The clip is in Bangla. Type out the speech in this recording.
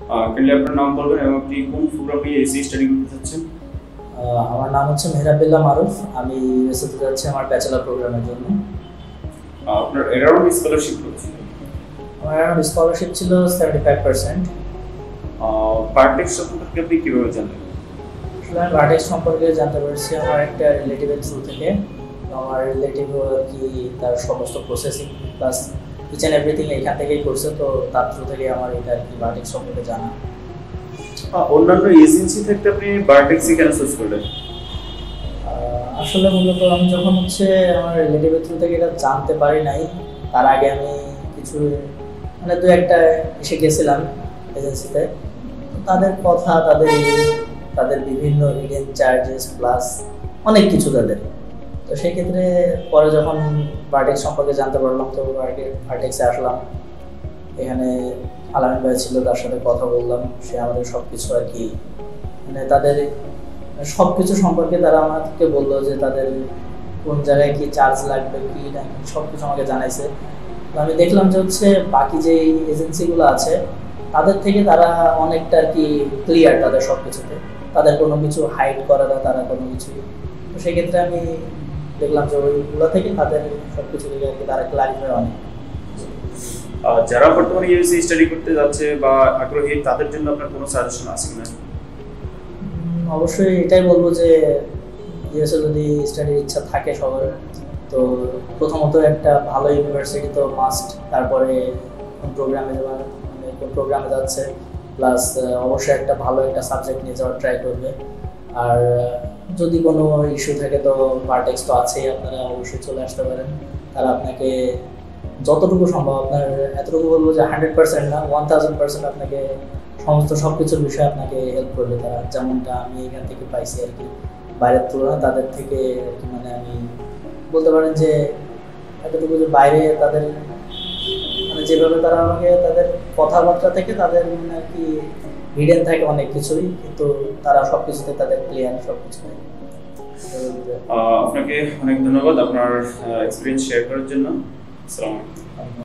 কাইন্ডলি আপনার নাম বলবেন এবং আপনি কোন প্রোগ্রাম নিয়ে এসি স্টাডি করতে চাচ্ছেন? আমার নাম হচ্ছে মেহরাবিল্লাহ মারুফ। আমি ইউএসএতে যাচ্ছি আমার ব্যাচেলর প্রোগ্রামের জন্য। আপনার অ্যারাউন্ড স্কলারশিপ রয়েছে? আমার এখন স্কলারশিপ ছিল 75%। ভার্টেক্স সম্পর্কে আপনি কীভাবে জানেন? আসলে আমি ভার্টেক্স সম্পর্কে জানতে পারছি আমার একটা রিলেটিভের থ্রু থেকে। আমার রিলেটিভ আর কি তার সমস্ত processing plus each and everything এখান থেকেই করছে, তো তার থ্রু থেকে আমার এটা আর কি ভার্টেক্স সম্পর্কে জানা। অন্যান্য এজেন্সি থেকে আপনি ভার্টেক্সে কেন চুজ করলেন? আসলে মূলত আমি যখন হচ্ছে আমার রিলেটিভের থ্রু থেকে এটা জানতে পারি নাই, তার আগে আমি কিছু মানে দু একটা এসে গেছিলাম এজেন্সিতে। তাদের কথা, তাদের বিভিন্ন হিডেন চার্জেস প্লাস অনেক কিছু তাদের। তো সেক্ষেত্রে পরে যখন ভার্টেক্স সম্পর্কে জানতে পারলাম, তো ভার্টেক্সে আসলাম। এখানে আলামিন ভাই ছিল, তার সাথে কথা বললাম। সে আমাদের সব কিছু আর কি মানে তাদের সব কিছু সম্পর্কে তারা আমাকে বললো যে তাদের কোন জায়গায় কি চার্জ লাগবে কি না, সব কিছু আমাকে জানাইছে। তো আমি দেখলাম যে হচ্ছে বাকি যে এজেন্সিগুলো আছে তাদের থেকে তারা অনেকটা আর কি ক্লিয়ার তাদের সব কিছুতে, তাদের কোনো কিছু হাইড করে না তারা কোনো কিছু। তো সেক্ষেত্রে আমি দেখলাম যে ওইগুলো থেকে তাদের সব কিছু থেকে আর কি তারা ক্লারিফাই অনেক। যারা বর্তমানে ইউএসএ স্টাডি করতে যাচ্ছে বা আগ্রহী, তাদের জন্য আপনার কোনো সাজেশন আছে কিনা? অবশ্যই এটাই বলবো যে ইউএসএ যদি স্টাডির ইচ্ছা থাকে সবার, তো প্রথমত একটা ভালো ইউনিভার্সিটি তো মাস্ট। তারপরে কোন প্রোগ্রামে যাচ্ছে, প্লাস অবশ্যই একটা ভালো একটা সাবজেক্ট নিয়ে যাওয়ার ট্রাই করবে। আর যদি কোনো ইস্যু থাকে তো ভার্টেক্স তো আছেই, আপনারা অবশ্যই চলে আসতে পারেন। তারা আপনাকে যতটুকু সম্ভব, আপনার এতটুকু বলবো যে 100% না 1000% আপনাকে সমস্ত সব কিছুর বিষয়ে আপনাকে হেল্প করবে তারা, যেমনটা আমি এখান থেকে পাইছি আর কি। বাইরের তুলনায় তাদের থেকে আর কি মানে আমি বলতে পারেন যে এতটুকু যে বাইরে তাদের মানে যেভাবে তারা আমাকে তাদের কথাবার্তা থেকে তাদের মানে আর কি হিডেন থাকে অনেক কিছুই, কিন্তু তারা সব কিছুতে তাদের ক্লিয়ার সব কিছু। আপনাকে অনেক ধন্যবাদ আপনার এক্সপিরিয়েন্স শেয়ার করার জন্য। আসসালামু আলাইকুম।